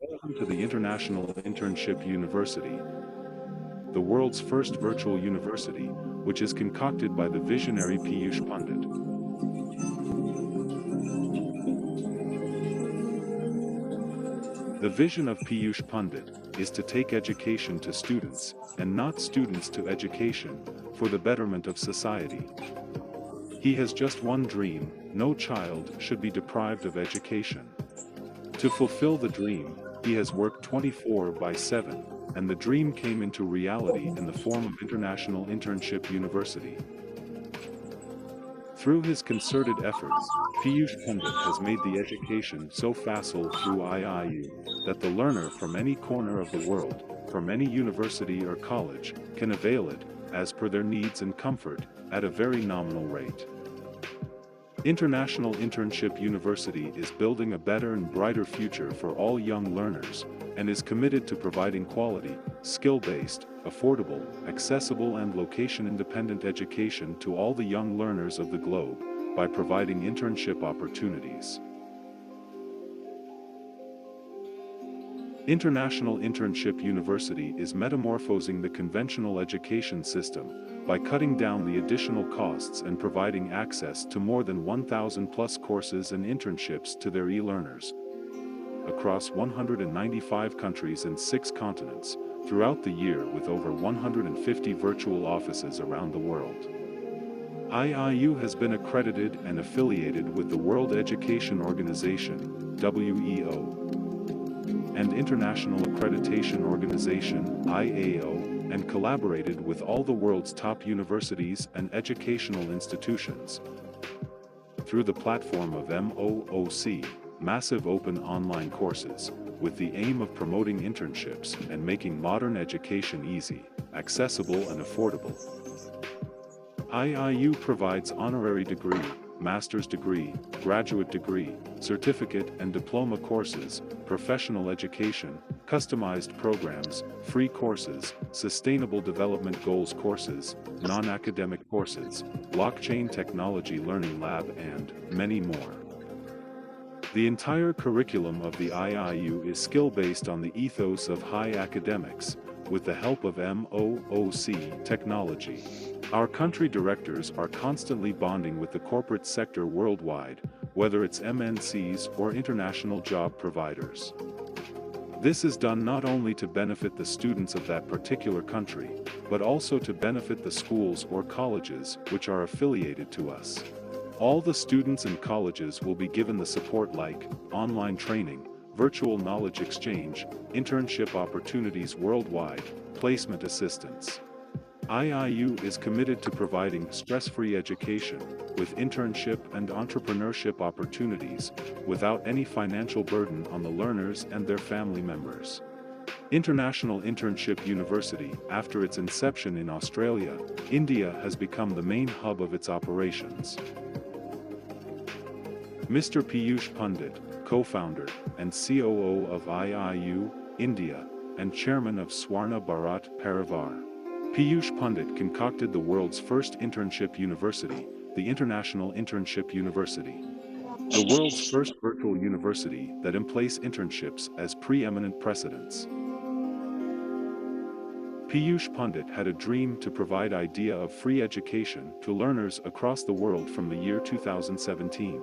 Welcome to the International Internship University, the world's first virtual university, which is concocted by the visionary Piyush Pandit. The vision of Piyush Pandit is to take education to students, and not students to education, for the betterment of society. He has just one dream: no child should be deprived of education. To fulfill the dream, he has worked 24/7, and the dream came into reality in the form of International Internship University. Through his concerted efforts, Piyush Pandit has made the education so facile through IIU that the learner from any corner of the world, from any university or college, can avail it, as per their needs and comfort, at a very nominal rate. International Internship University is building a better and brighter future for all young learners, and is committed to providing quality, skill-based, affordable, accessible and location-independent education to all the young learners of the globe, by providing internship opportunities. International Internship University is metamorphosing the conventional education system by cutting down the additional costs and providing access to more than 1,000 plus courses and internships to their e-learners across 195 countries and 6 continents throughout the year, with over 150 virtual offices around the world. IIU has been accredited and affiliated with the World Education Organization, WEO, and International Accreditation Organization, IAO, and collaborated with all the world's top universities and educational institutions. Through the platform of MOOC, massive open online courses, with the aim of promoting internships and making modern education easy, accessible and affordable. IIU provides honorary degree, master's degree, graduate degree, certificate and diploma courses, professional education, customized programs, free courses, sustainable development goals courses, non-academic courses, blockchain technology learning lab and many more. The entire curriculum of the IIU is skill-based on the ethos of high academics, with the help of MOOC technology. Our country directors are constantly bonding with the corporate sector worldwide, whether it's MNCs or international job providers. This is done not only to benefit the students of that particular country, but also to benefit the schools or colleges which are affiliated to us. All the students and colleges will be given the support like online training, virtual knowledge exchange, internship opportunities worldwide, placement assistance. IIU is committed to providing stress-free education, with internship and entrepreneurship opportunities, without any financial burden on the learners and their family members. International Internship University, after its inception in Australia, India has become the main hub of its operations. Mr. Piyush Pandit, co-founder and COO of IIU, India, and chairman of Swarna Bharat Parivar, Piyush Pandit concocted the world's first internship university, the International Internship University. The world's first virtual university that emplaces internships as preeminent precedents. Piyush Pandit had a dream to provide idea of free education to learners across the world from the year 2017.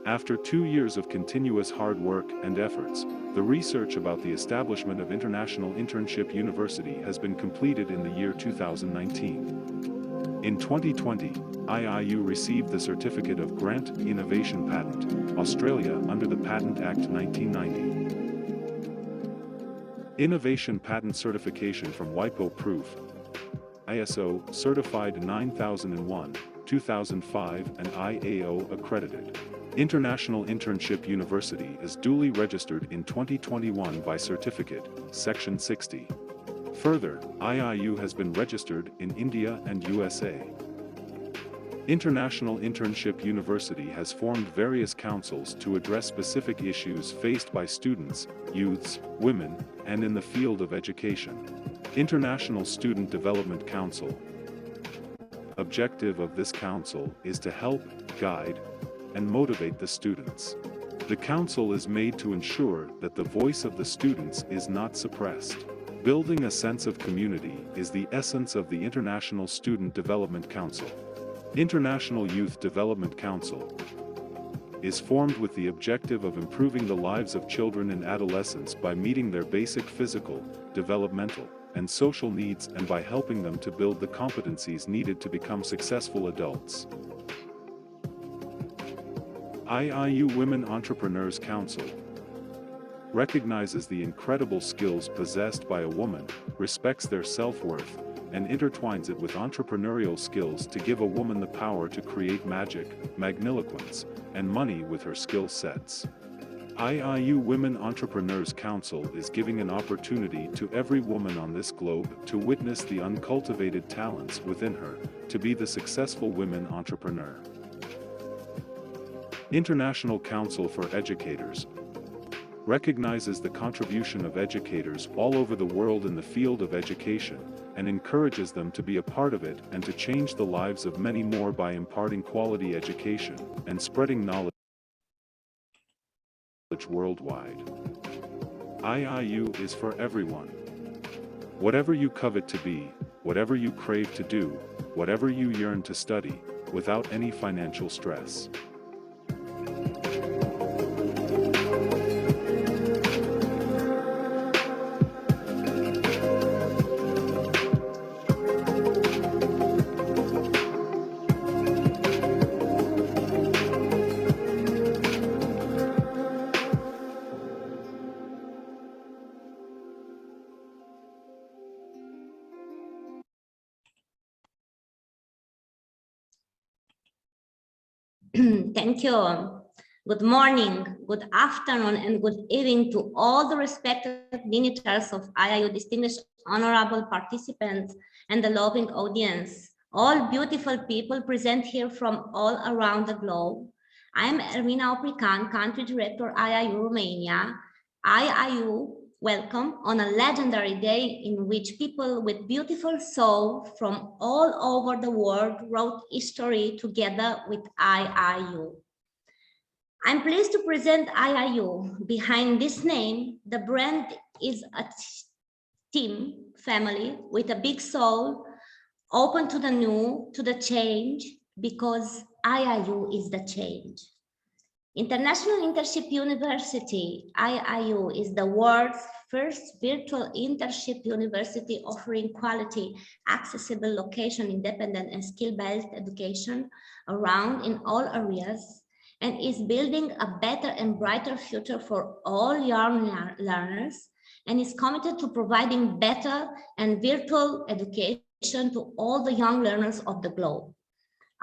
After 2 years of continuous hard work and efforts, the research about the establishment of International Internship University has been completed in the year 2019. In 2020, IIU received the Certificate of Grant Innovation Patent, Australia under the Patent Act 1990. Innovation Patent Certification from WIPO Proof, ISO Certified 9001, 2005 and IAO accredited. International Internship University is duly registered in 2021 by Certificate, Section 60. Further, IIU has been registered in India and USA. International Internship University has formed various councils to address specific issues faced by students, youths, women, and in the field of education. International Student Development Council. Objective of this council is to help, guide, and motivate the students. The council is made to ensure that the voice of the students is not suppressed. Building a sense of community is the essence of the International Student Development Council. International Youth Development Council is formed with the objective of improving the lives of children and adolescents by meeting their basic physical, developmental, and social needs and by helping them to build the competencies needed to become successful adults. IIU Women Entrepreneurs Council recognizes the incredible skills possessed by a woman, respects their self-worth, and intertwines it with entrepreneurial skills to give a woman the power to create magic, magniloquence, and money with her skill sets. IIU Women Entrepreneurs Council is giving an opportunity to every woman on this globe to witness the uncultivated talents within her, to be the successful women entrepreneur. International Council for Educators recognizes the contribution of educators all over the world in the field of education, and encourages them to be a part of it and to change the lives of many more by imparting quality education and spreading knowledge worldwide. IIU is for everyone. Whatever you covet to be, whatever you crave to do, whatever you yearn to study, without any financial stress. Thank you. Good morning, good afternoon, and good evening to all the respected dignitaries of IIU, distinguished honorable participants, and the loving audience. All beautiful people present here from all around the globe. I am Ermina Oprican, Country Director, IIU Romania. IIU welcome on a legendary day in which people with beautiful soul from all over the world wrote history together with IIU. I'm pleased to present IIU. Behind this name, the brand is a team family with a big soul, open to the new, to the change, because IIU is the change. International Internship University, IIU, is the world's first virtual internship university offering quality, accessible, location-independent, and skill-based education around in all areas, and is building a better and brighter future for all young learners, and is committed to providing better and virtual education to all the young learners of the globe.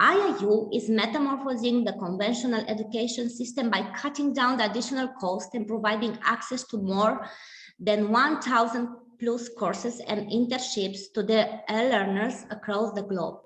IIU is metamorphosing the conventional education system by cutting down the additional cost and providing access to more than 1,000 plus courses and internships to their learners across the globe.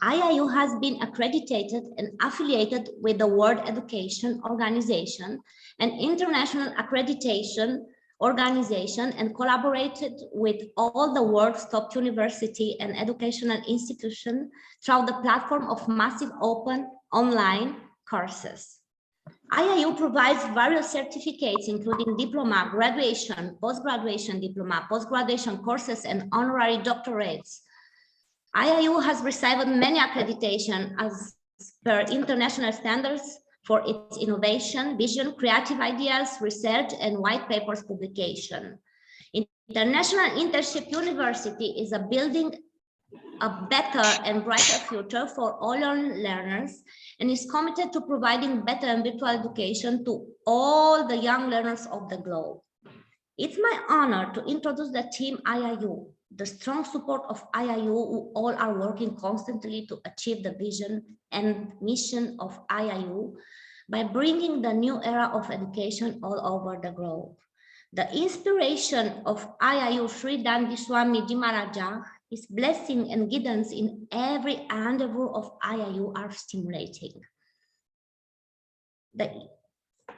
IIU has been accredited and affiliated with the World Education Organization, an international accreditation organization, and collaborated with all the world's top university and educational institutions through the platform of massive open online courses. IIU provides various certificates, including diploma, graduation, post-graduation diploma, post-graduation courses, and honorary doctorates. IIU has received many accreditations as per international standards for its innovation, vision, creative ideas, research, and white papers publication. International Internship University is building a better and brighter future for all our learners and is committed to providing better and virtual education to all the young learners of the globe. It's my honor to introduce the team IIU, the strong support of IIU, who all are working constantly to achieve the vision and mission of IIU by bringing the new era of education all over the globe. The inspiration of IIU Sri Dandiswami Dimaraja, his blessing and guidance in every endeavor of IIU are stimulating. The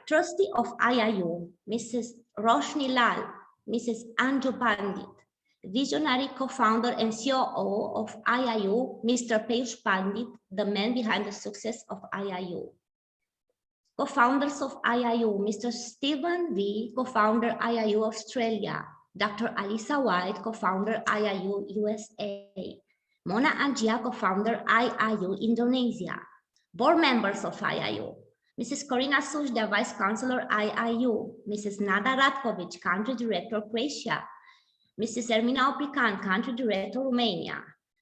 trustee of IIU, Mrs. Roshni Lal, Mrs. Anju Pandit, visionary co-founder and COO of IIU, Mr. Peyush Pandit, the man behind the success of IIU. Co-founders of IIU, Mr. Stephen V, co-founder IIU Australia, Dr. Alisa White, co-founder IIU USA, Mona Angia, co-founder IIU Indonesia, board members of IIU, Mrs. Corina Sujda, Vice Chancellor IIU, Mrs. Nada Ratkovic, Country Director Croatia, Mrs. Ermina Oprican, Country Director Romania,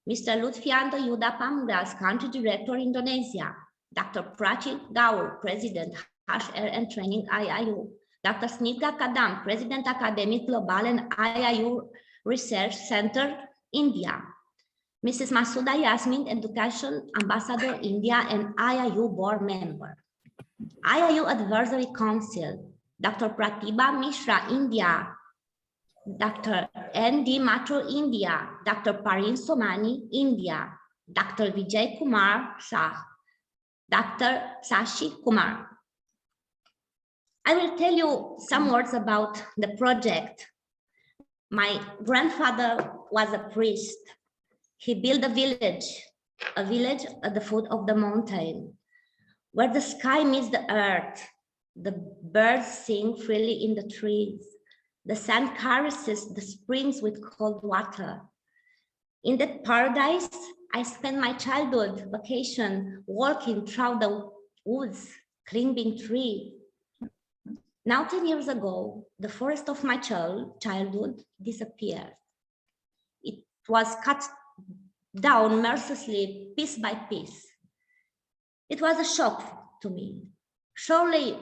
Mr. Lutfiando Yuda Pamgras, Country Director Indonesia, Dr. Prachit Gaur, President HR and Training IIU, Dr. Snigdha Kadam, President Academic Global and IIU Research Center, India, Mrs. Masuda Yasmin, Education Ambassador India and IIU Board Member, IIU Advisory Council, Dr. Pratibha Mishra, India, Dr. N.D. Mathur, India, Dr. Parin Somani, India, Dr. Vijay Kumar Shah, Dr. Sashi Kumar. I will tell you some words about the project. My grandfather was a priest. He built a village at the foot of the mountain, where the sky meets the earth. The birds sing freely in the trees. The sun caresses the springs with cold water. In that paradise, I spent my childhood vacation walking through the woods, climbing trees. Now, 10 years ago, the forest of my childhood disappeared. It was cut down mercilessly, piece by piece. It was a shock to me. Surely,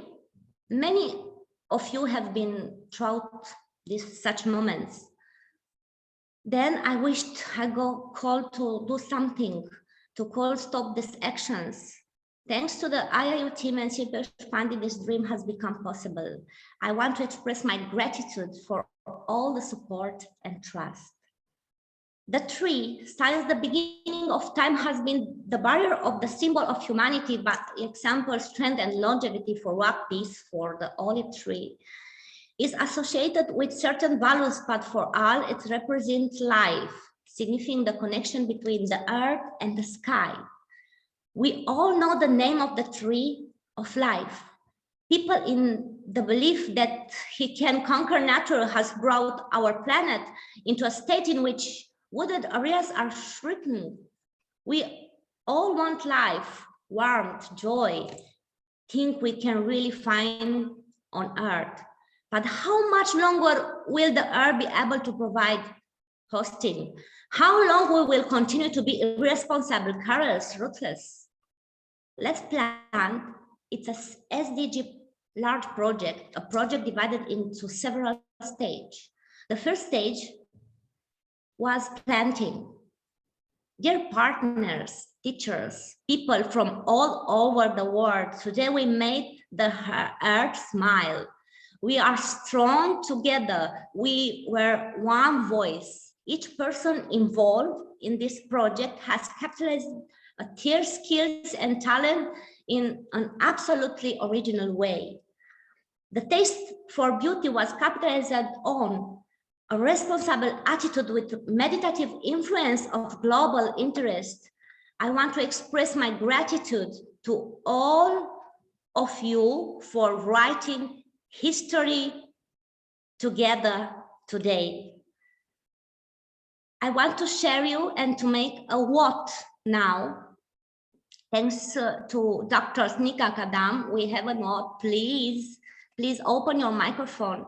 many of you have been through such moments. Then I wished I got called to do something, to stop these actions. Thanks to the IIU team and Shilpesh Pandey, this dream has become possible. I want to express my gratitude for all the support and trust. The tree, since the beginning of time, has been the barrier of the symbol of humanity, but example, strength, and longevity for rock peace for the olive tree is associated with certain values, but for all, it represents life, signifying the connection between the earth and the sky. We all know the name of the tree of life. People in the belief that he can conquer nature has brought our planet into a state in which wooded areas are shrinking. We all want life, warmth, joy, think we can really find on earth. But how much longer will the earth be able to provide hosting? How long we will continue to be irresponsible, careless, ruthless? Let's plan. It's a SDG large project, a project divided into several stages. The first stage was planting. Dear partners, teachers, people from all over the world, today we made the earth smile. We are strong together. We were one voice. Each person involved in this project has capitalized their skills and talent in an absolutely original way. The taste for beauty was capitalized on a responsible attitude with meditative influence of global interest. I want to express my gratitude to all of you for writing history together today. I want to share you and to make a what now. Thanks to Dr. Snigdha Kadam, we have a what. Please open your microphone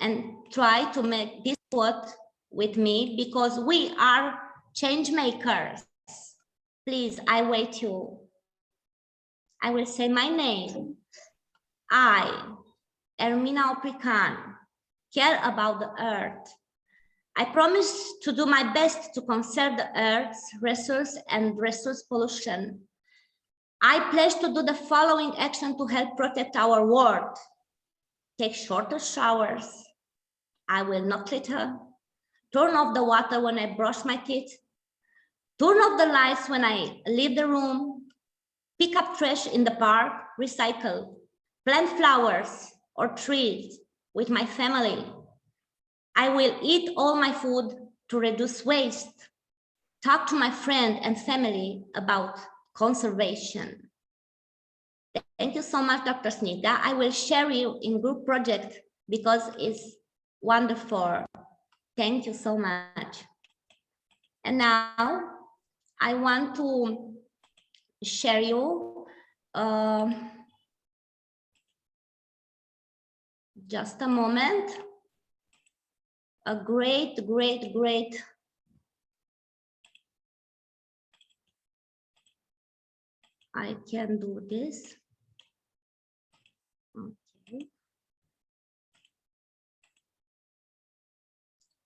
and try to make this what with me, because we are change makers. Please, I wait you. I will say my name. I, Ermina Oprican, care about the earth. I promise to do my best to conserve the earth's resource and resource pollution. I pledge to do the following action to help protect our world. Take shorter showers. I will not litter. Turn off the water when I brush my teeth. Turn off the lights when I leave the room. Pick up trash in the park, recycle. Plant flowers or trees with my family. I will eat all my food to reduce waste. Talk to my friend and family about conservation. Thank you so much, Dr. Snigdha. I will share you in group project because it's wonderful. Thank you so much. And now I want to share you just a moment. A great. I can do this. Okay.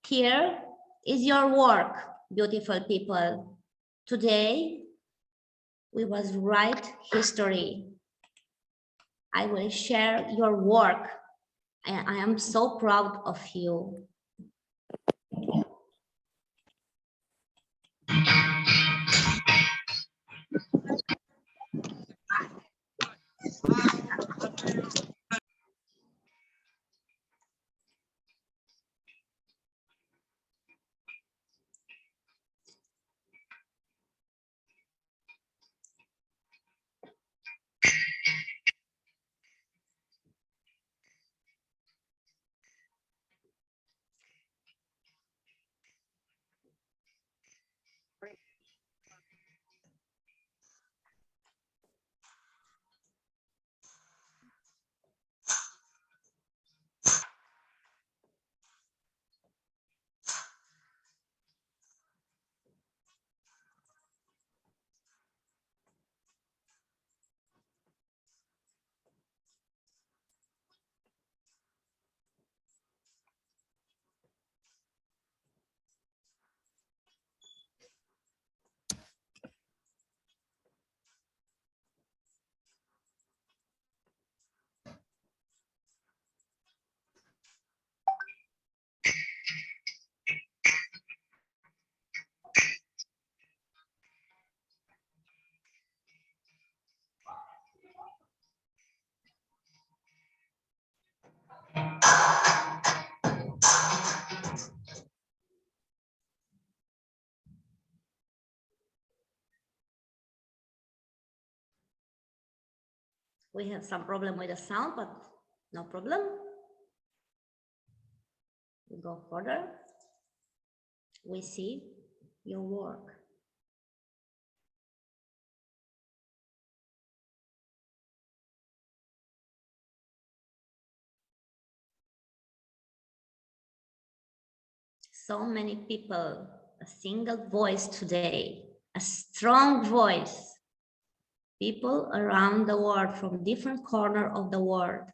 Here is your work, beautiful people. Today, we was write history. I will share your work. I am so proud of you. We have some problem with the sound, but no problem. We go further. We see your work. So many people, a single voice today, a strong voice. People around the world from different corners of the world.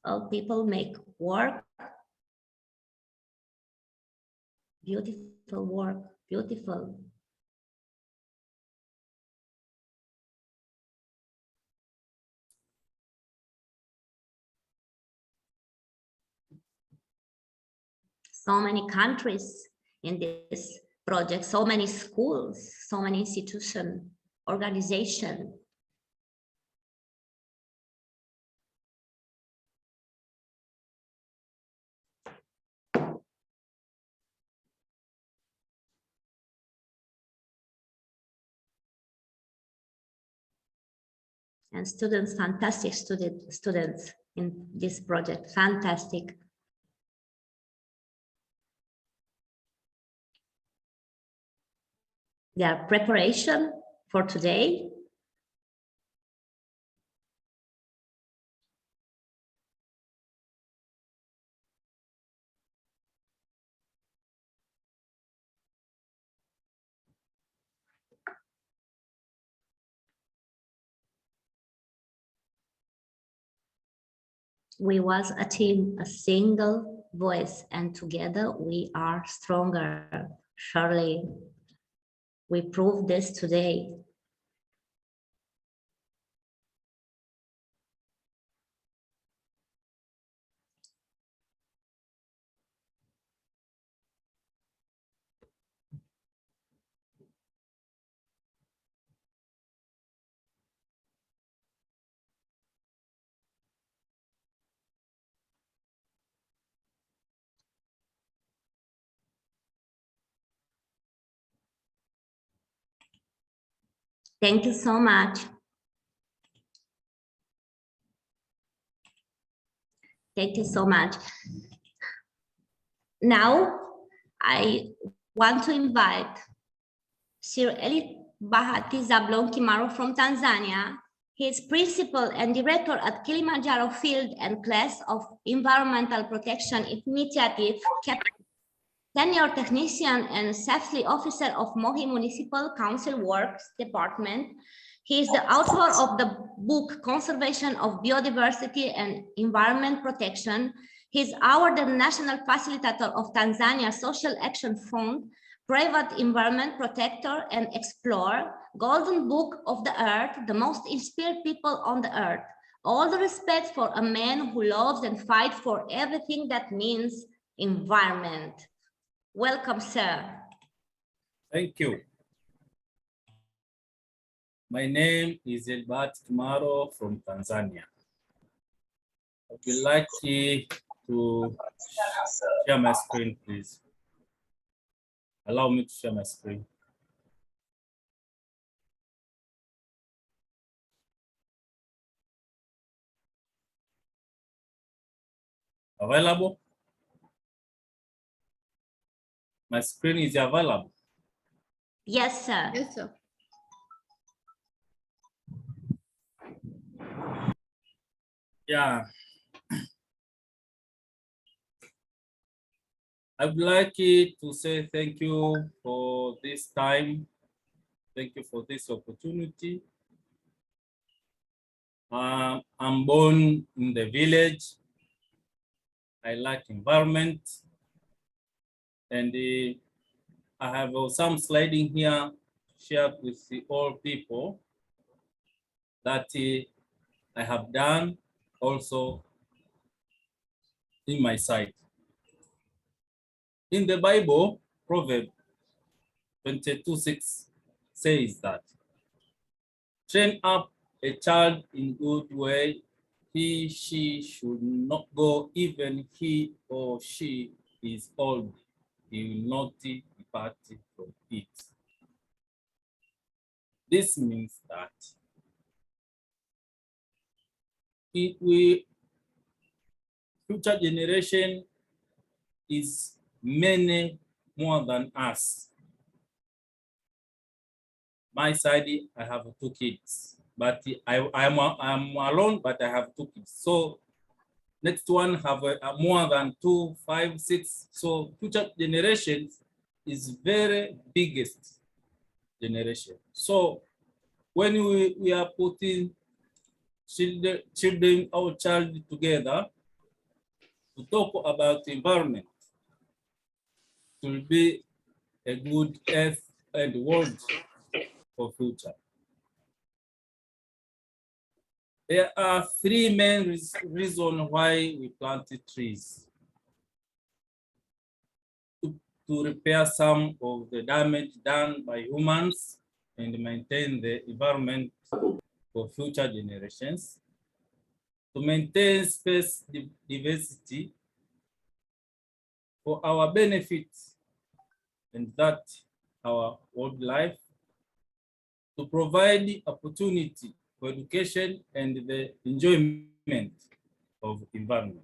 All people make work, beautiful work, beautiful. So many countries in this project, so many schools, so many institutions, organizations. And students, fantastic students in this project, fantastic. Their preparation for today. We was a team, a single voice, and together we are stronger. Surely, we proved this today. Thank you so much. Thank you so much. Now, I want to invite Sir Eli Bahati Zablon Kimaro from Tanzania. He is principal and director at Kilimanjaro Field and Class of Environmental Protection Initiative, senior technician and safety officer of Mohi Municipal Council Works Department. He is the author of the book Conservation of Biodiversity and Environment Protection. He is awarded National Facilitator of Tanzania Social Action Fund, Private Environment Protector and Explorer, Golden Book of the Earth, the most inspired people on the earth. All the respect for a man who loves and fights for everything that means environment. Welcome, sir. Thank you. My name is Elbat Kimaro from Tanzania. I would like to share my screen, please. Allow me to share my screen. Available? My screen is available. Yes, sir. Yes, sir. Yeah. I would like to say thank you for this time. Thank you for this opportunity. I'm born in the village. I like environment. And I have some sliding here shared with all people that I have done also in my site. In the Bible, Proverbs 22:6 says that, train up a child in good way, she should not go, even he or she is old, he will not depart from it. This means that future generation is many more than us. My side, I have 2 kids, but I'm alone, but I have 2 kids. So next one have more than 2, 5, 6. So future generations is very biggest generation. So when we are putting children, our child together to talk about the environment, it will be a good earth and world for future. There are 3 main reasons why we planted trees. To repair some of the damage done by humans and maintain the environment for future generations. To maintain space diversity for our benefit and that our wildlife. To provide opportunity for education and the enjoyment of environment.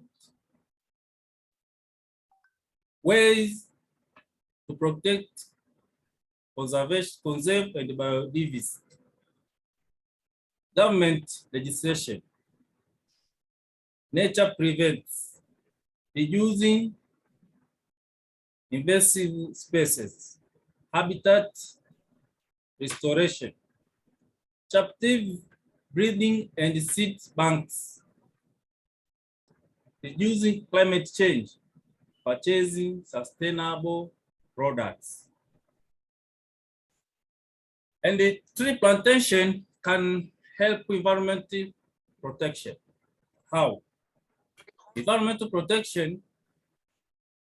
Ways to protect, conserve and biodiversity. Government legislation. Nature prevents, reducing invasive species, habitat restoration, captive breeding and seed banks, reducing climate change, purchasing sustainable products. And the tree plantation can help environmental protection. How? Environmental protection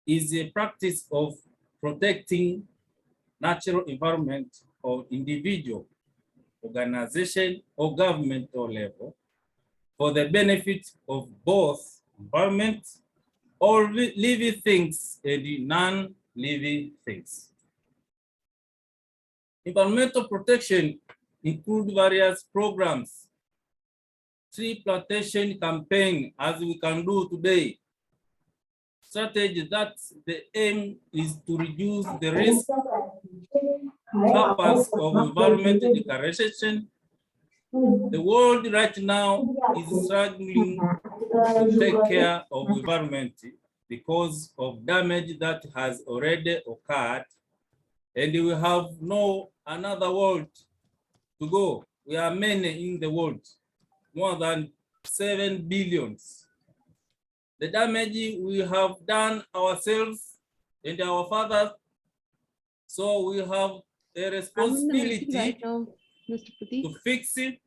is a practice of protecting natural environment of individual, organization, or governmental level for the benefit of both environment, all living things and non-living things. Environmental protection include various programs, tree plantation campaign, as we can do today. Strategy that the aim is to reduce the risk, purpose of environment degradation. The world right now is struggling to take care of environment because of damage that has already occurred, and we have no another world to go. We are many in the world, more than 7 billions. The damage we have done ourselves and our fathers, so we have a responsibility to fix the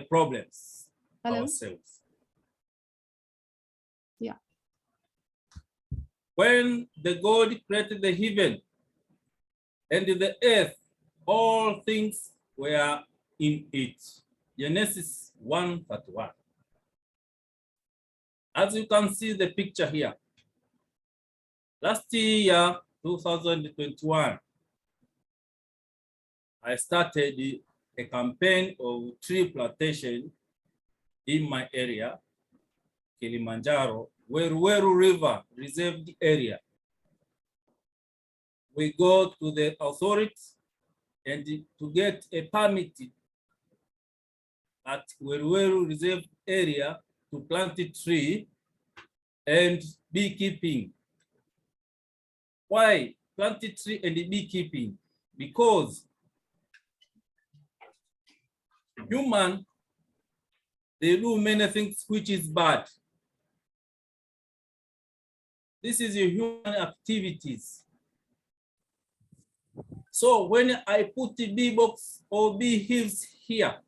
problems ourselves. Yeah. When the God created the heaven and the earth, all things were in it. Genesis 1:31. As you can see the picture here, last year, 2021, I started a campaign of tree plantation in my area, Kilimanjaro, Weru River reserved area. We go to the authorities and to get a permit at Weru reserved area to plant a tree and beekeeping. Why plant a tree and beekeeping? Because human, they do many things which is bad. This is your human activities. So when I put the bee box or bee hives here,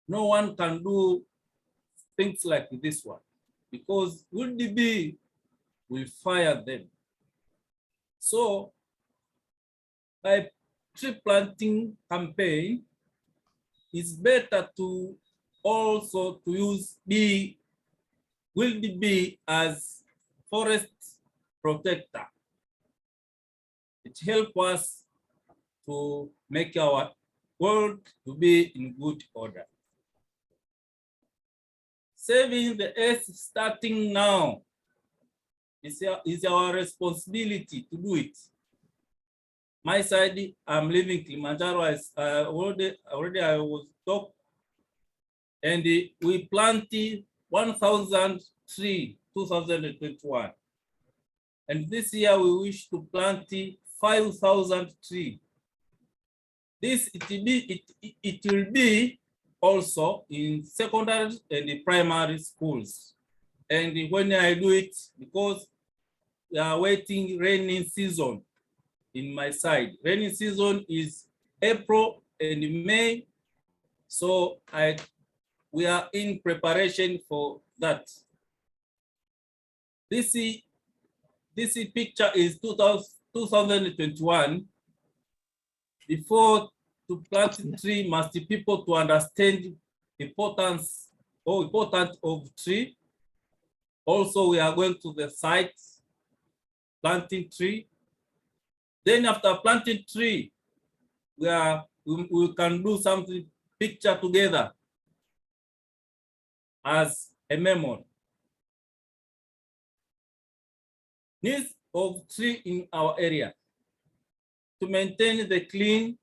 no one can do things like this one, because will the bee will fire them. So by tree planting campaign, it's better to also to use wild bee as forest protector. It helps us to make our world to be in good order. Saving the earth starting now is our responsibility to do it. My side, I'm living Kilimanjaro, as already I was talking, and we planted 1,000 trees, 2021. And this year we wish to plant 5,000 trees. This it will be also in secondary and primary schools. And when I do it, because we are waiting rainy season in my side. Rainy season is April and May. So we are in preparation for that. This picture is 2021. Before to plant a tree, must the people to understand importance or important of tree. Also, we are going to the site, planting tree. Then after planting tree, we can do something, picture together as a memory. Needs of tree in our area: to maintain the clean,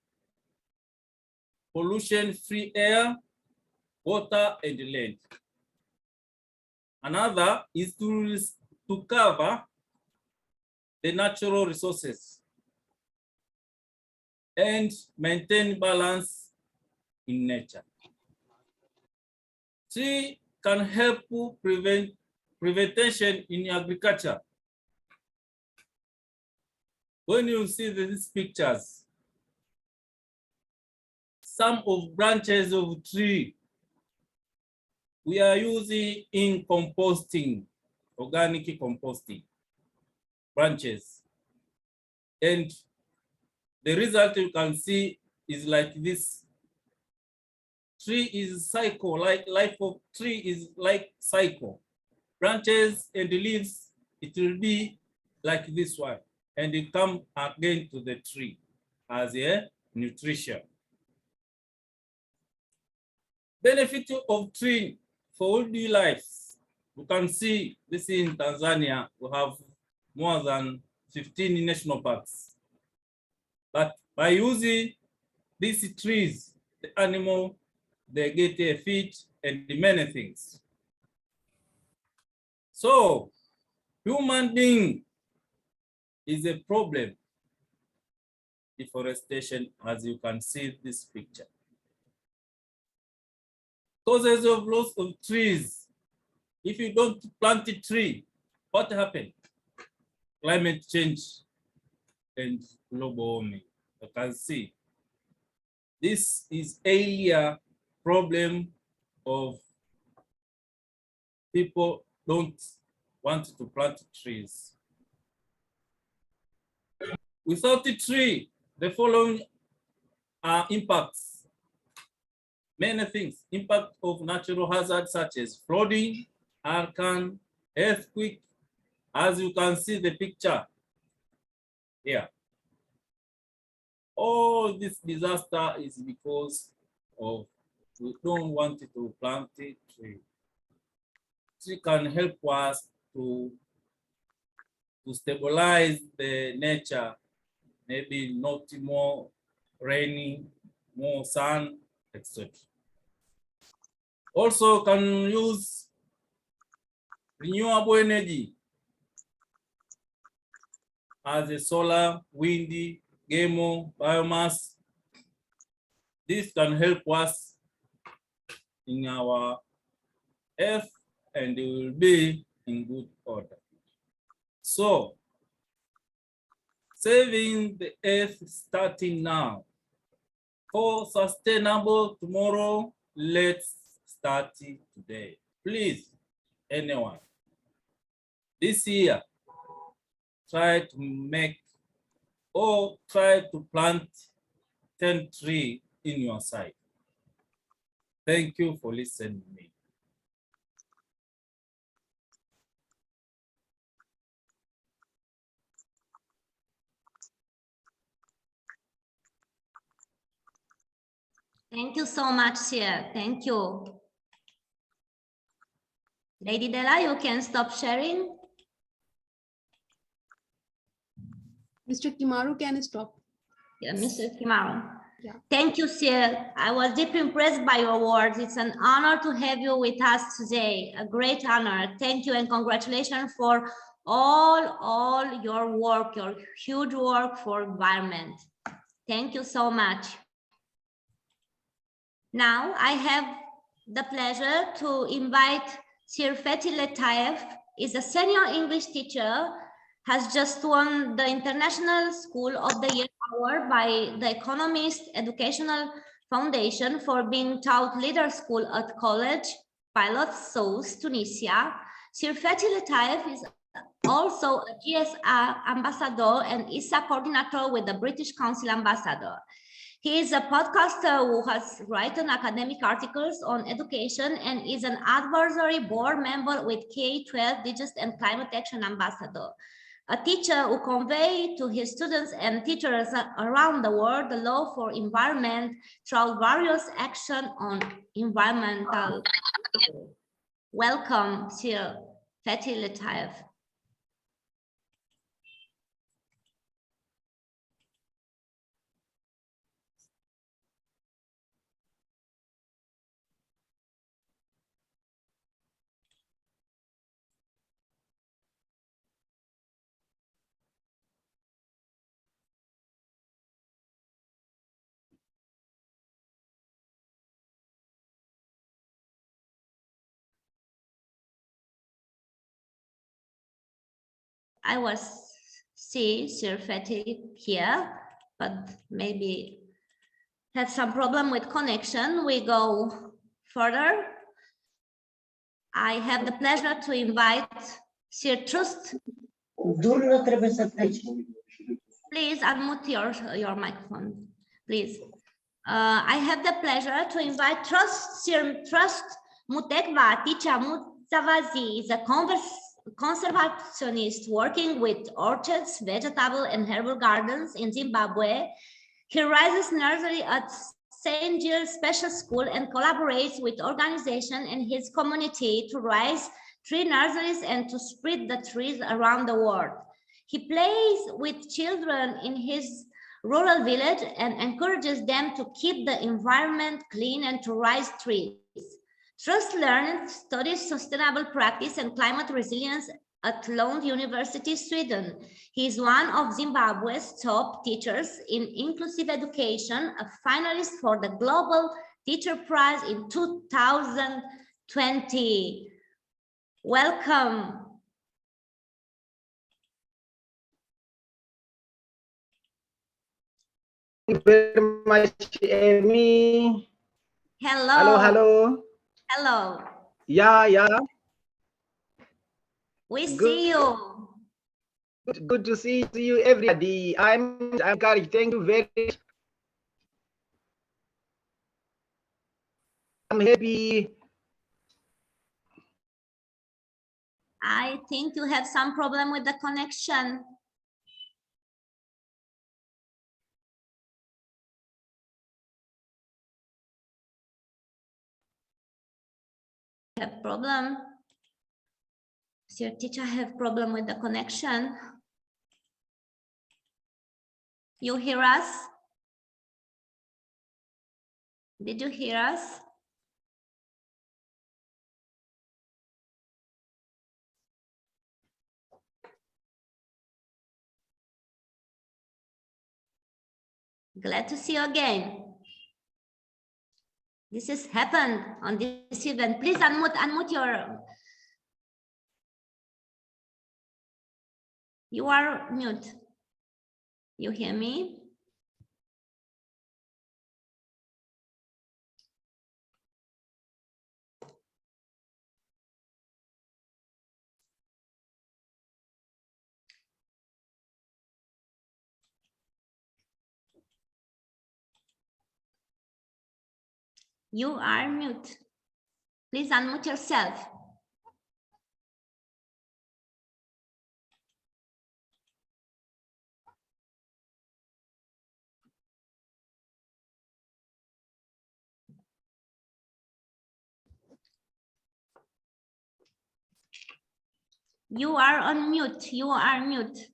pollution-free air, water, and land. Another is to cover the natural resources and maintain balance in nature. Tree can help prevention in agriculture. When you see these pictures, some of branches of tree we are using in composting, organic composting branches. And the result you can see is like this. Tree is cycle, like life of tree is like cycle. Branches and leaves, it will be like this one. And it come again to the tree as a nutrition. Benefit of tree for wildlife life. You can see this in Tanzania, we have more than 15 national parks. But by using these trees, the animal, they get a feed and many things. So human being is a problem. Deforestation, as you can see this picture. Causes of loss of trees. If you don't plant a tree, what happens? Climate change and global warming. You can see this is area problem of people don't want to plant trees. Without a tree, the following are impacts. Many things. Impact of natural hazards such as flooding, hurricane, earthquake. As you can see the picture here. All this disaster is because of we don't want to plant a tree. Tree can help us to stabilize the nature, maybe not more rainy, more sun, etc. Also can use renewable energy as a solar, windy, GMO, biomass. This can help us in our earth and it will be in good order. So, saving the earth starting now. For sustainable tomorrow, let's start it today. Please, anyone, this year, try to make or try to plant 10 trees in your site. Thank you for listening to me. Thank you so much, Sir. Thank you. Lady Della, you can stop sharing. Mr. Kimaru, can you stop? Yeah, Mr. Kimaru. Yeah. Thank you, Sir. I was deeply impressed by your words. It's an honor to have you with us today. A great honor. Thank you and congratulations for all your work, your huge work for environment. Thank you so much. Now I have the pleasure to invite Sir Fethi Letaev, is a senior English teacher, has just won the International School of the Year Award by the Economist Educational Foundation for being taught leader school at college, Pilot Sousse, Tunisia. Sir Fethi Letaev is also a GSA ambassador and ISA coordinator with the British Council ambassador. He is a podcaster who has written academic articles on education and is an advisory board member with K-12 Digest and Climate Action Ambassador. A teacher who conveys to his students and teachers around the world the law for environment through various actions on environmental. Welcome, Sir Fethi Letaev. I was see Sir Fethi here, but maybe have some problem with connection. We go further. I have the pleasure to invite Sir Trust. Please unmute your microphone, please. I have the pleasure to invite Sir Trust Mutekvati Chamutavazi, is a conservationist working with orchards, vegetable and herbal gardens in Zimbabwe. He raises nursery at St. Gilles Special School and collaborates with organizations in his community to raise tree nurseries and to spread the trees around the world. He plays with children in his rural village and encourages them to keep the environment clean and to raise trees. Trust learned studies sustainable practice and climate resilience at Lund University, Sweden. He is one of Zimbabwe's top teachers in inclusive education, a finalist for the Global Teacher Prize in 2020. Welcome. Thank you very much, Amy. Hello. Hello, hello. Hello. Yeah. We Good. see you. Good to see you, everybody. I'm encouraged. Thank you very much. I'm happy. I think you have some problem with the connection. Have problem. Does your teacher have problem with the connection? You hear us? Did you hear us? Glad to see you again. This has happened on this event. Please unmute your. You are mute. You hear me? You are mute. Please unmute yourself. You are on mute. You are mute.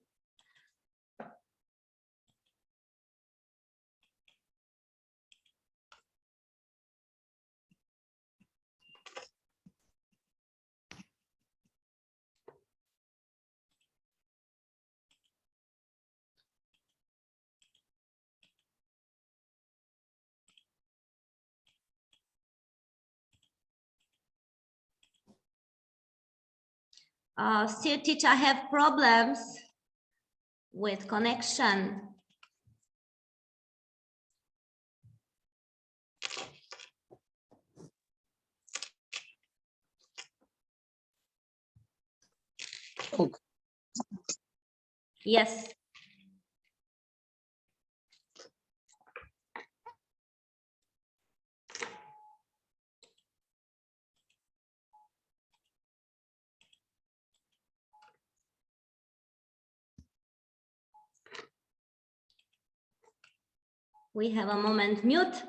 Still, teacher, have problems with connection. Okay. Yes. We have a moment mute.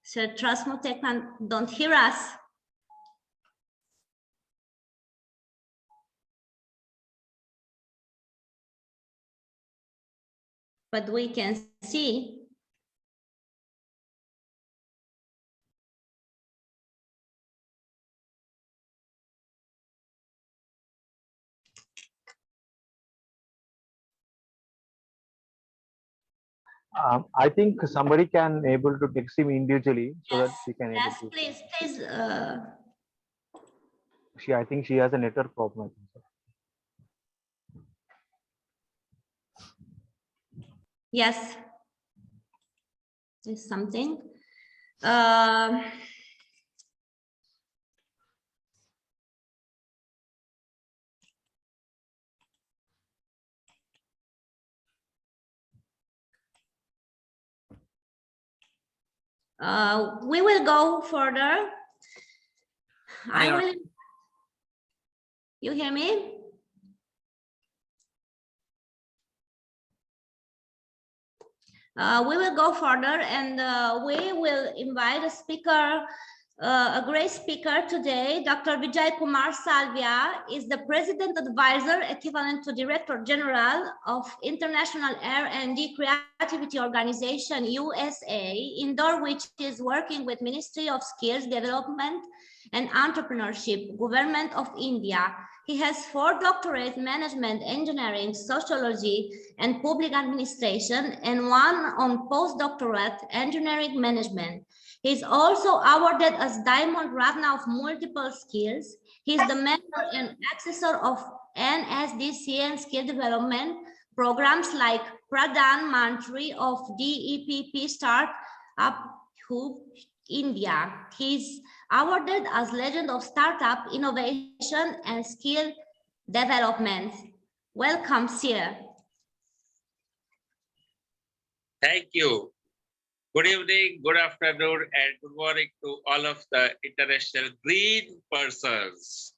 Sir Trasmutek don't hear us. But we can see. I think somebody can able to text him individually so Yes, that she can yes, able to. please. I think she has a network problem. Yes. There's something. We will go further. I will. You hear me? We will go further and we will invite a speaker, a great speaker today. Dr. Vijay Kumar Salvia is the President Advisor equivalent to Director General of International R&D Creativity Organization, USA, in which is working with Ministry of Skills Development and Entrepreneurship, Government of India. He has 4 doctorates in management, engineering, sociology, and public administration, and 1 on postdoctorate engineering management. He is also awarded as Diamond Ratna of multiple skills. He is the member and accessor of NSDC and skill development programs like Pradhan Mantri of DEPP Startup Hub India. He's awarded as Legend of Startup Innovation and Skill Development. Welcome, sir. Thank you. Good evening, good afternoon, and good morning to all of the international green persons.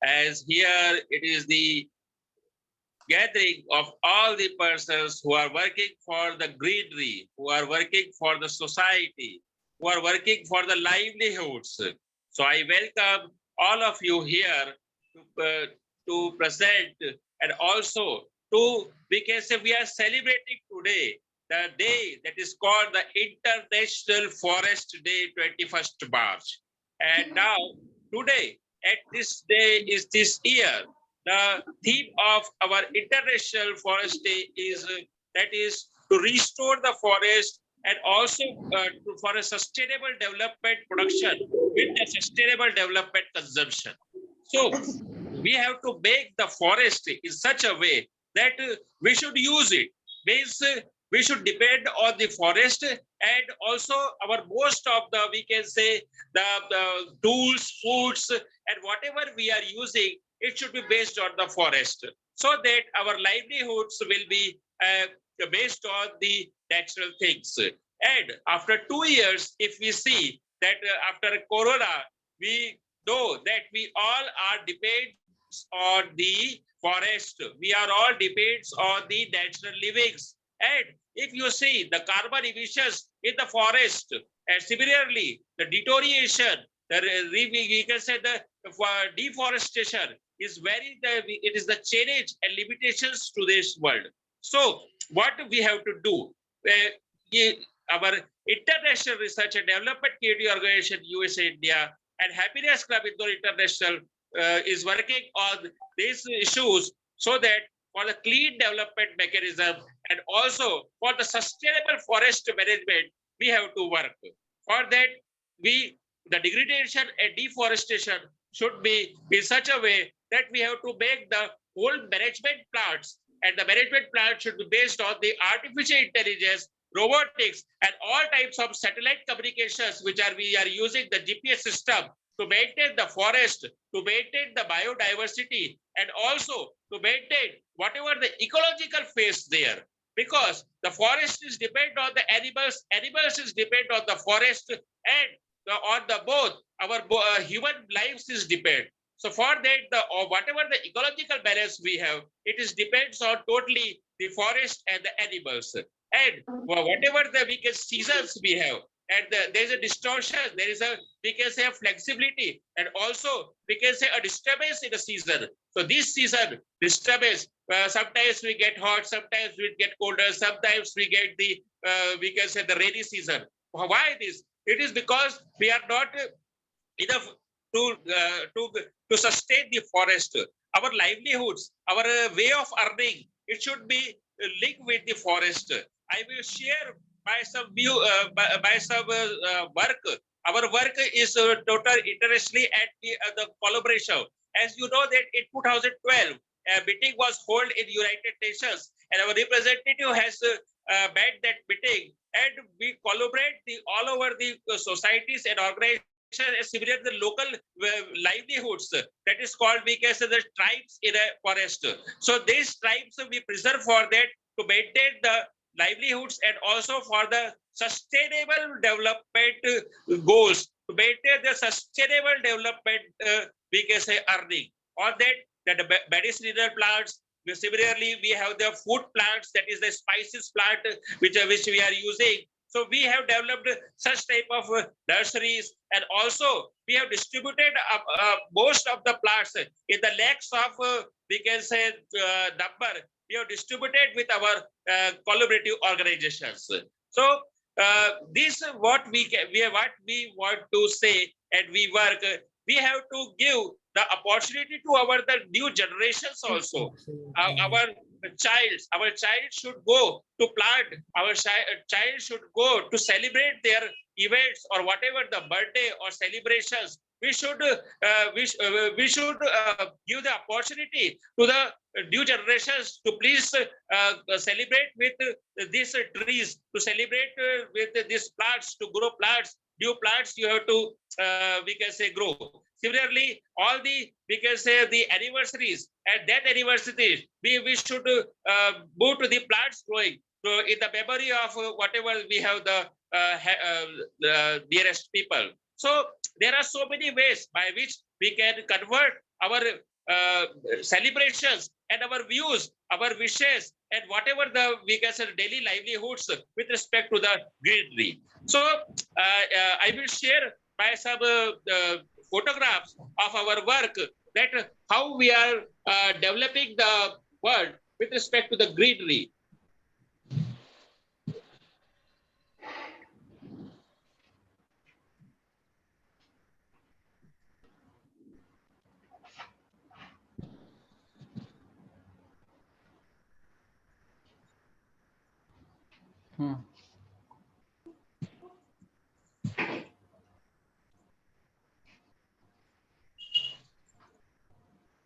As here it is the gathering of all the persons who are working for the greenery, who are working for the society, who are working for the livelihoods. So I welcome all of you here to present, and also to, we can say we are celebrating today the day that is called the International Forest Day, 21st March. And now today, at this day is this year, the theme of our International Forest Day is that is to restore the forest and also for a sustainable development production with a sustainable development consumption. So we have to make the forest in such a way that we should use it. Means we should depend on the forest, and also our most of the, we can say, the tools, foods, and whatever we are using, it should be based on the forest, so that our livelihoods will be based on the natural things. And after 2 years, if we see that after Corona, we know that we all are depends on the forest. We are all depends on the natural livings. And if you see the carbon emissions in the forest, and similarly the deterioration, we can say the deforestation is it is the change and limitations to this world. So what we have to do, our International Research and Development Community Organization, USA, India, and Happiness Club Indore International is working on these issues, so that for the clean development mechanism and also for the sustainable forest management, we have to work. For that, the degradation and deforestation should be in such a way that we have to make the whole management plans, and the management plan should be based on the artificial intelligence, robotics, and all types of satellite communications, which we are using the GPS system to maintain the forest, to maintain the biodiversity, and also to maintain whatever the ecological phase there. Because the forest is depend on the animals, animals is depend on the forest, and on the both our human lives is depend. So for that, whatever the ecological balance we have, it is depends on totally the forest and the animals. And whatever the seasons we have, and there is a distortion, there is a, we can say, a flexibility, and also we can say a disturbance in the season. So this season disturbance, sometimes we get hot, sometimes we get colder, sometimes we get the we can say the rainy season. Why this? It is because we are not enough to sustain the forest. Our livelihoods, our way of earning, it should be linked with the forest. I will share by some view, by some work. Our work is total internationally and the collaboration. As you know that in 2012, a meeting was held in United Nations, and our representative has made that meeting, and we collaborate all over the societies and organizations, similar to the local livelihoods. That is called, we can say, the tribes in a forest. So these tribes we preserve for that, to maintain the livelihoods and also for the sustainable development goals, to maintain the sustainable development, we can say, earning. Or that the medicinal plants, Similarly, we have the food plants, that is the spices plant, which we are using. So we have developed such type of nurseries, and also we have distributed most of the plants in the lakhs of we can say number. We have distributed with our collaborative organizations. So this is what we want to say, and we work. We have to give the opportunity to the new generations also. Our child should go to plant. Our child should go to celebrate their events or whatever the birthday or celebrations. We should give the opportunity to the new generations to please celebrate with these trees, to celebrate with these plants, to grow plants. New plants you have to we can say grow. Similarly, all the we can say the anniversaries, and that anniversary we should move to the plants growing. So in the memory of whatever we have the dearest people. So there are so many ways by which we can convert our celebrations and our views, our wishes, and whatever the we can say daily livelihoods with respect to the greenery. So I will share by some photographs of our work, that how we are developing the world with respect to the greenery.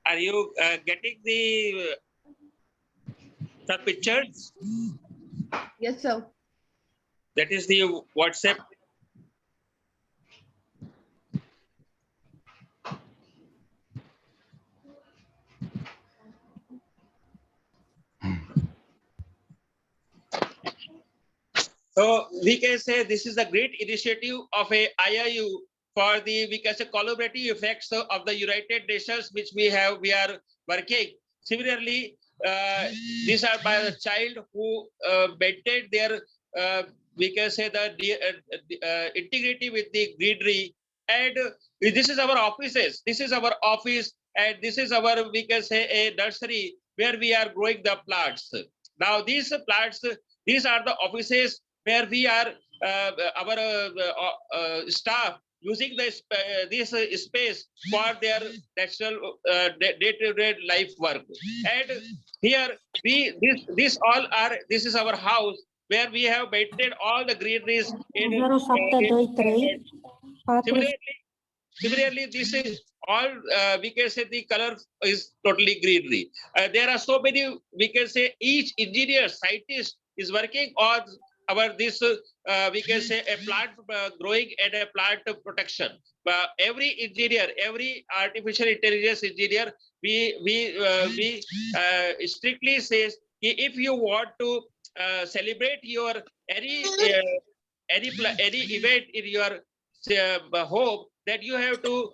Are you getting the pictures? Yes, sir. That is the WhatsApp. So we can say this is a great initiative of a IIU for the we can say collaborative effects of the United Nations, which we are working. Similarly, these are by a child who maintained their we can say the integrity with the greenery, and this is our offices. This is our office, and this is our we can say a nursery where we are growing the plants. Now these plants, these are the offices where we are our staff using this space for their natural day-to-day life work. And here this is our house where we have maintained all the greeneries in Similarly, this is all we can say the color is totally greenery. There are so many, we can say each engineer, scientist is working on our this we can say a plant growing and a plant protection. Every engineer, every artificial intelligence engineer, we strictly says if you want to celebrate your any event in your home, that you have to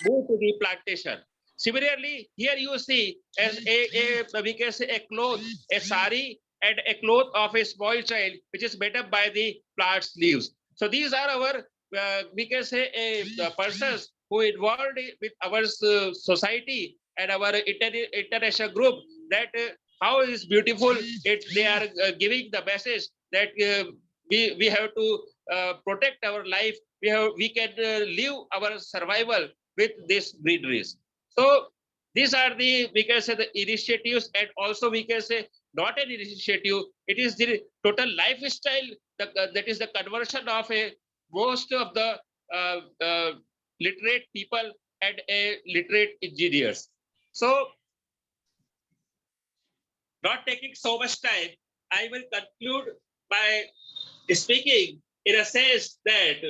move to the plantation. Similarly, here you see as a we can say a cloth, a sari, and a cloth of a small child, which is made up by the plant's leaves. So these are our we can say persons who involved with our society and our international group, that how is beautiful they are giving the message that we have to protect our life. We can live our survival with these greeneries. So these are the we can say the initiatives, and also we can say not an initiative. It is the total lifestyle that is the conversion of a most of the literate people and literate engineers. So not taking so much time, I will conclude by speaking in a sense that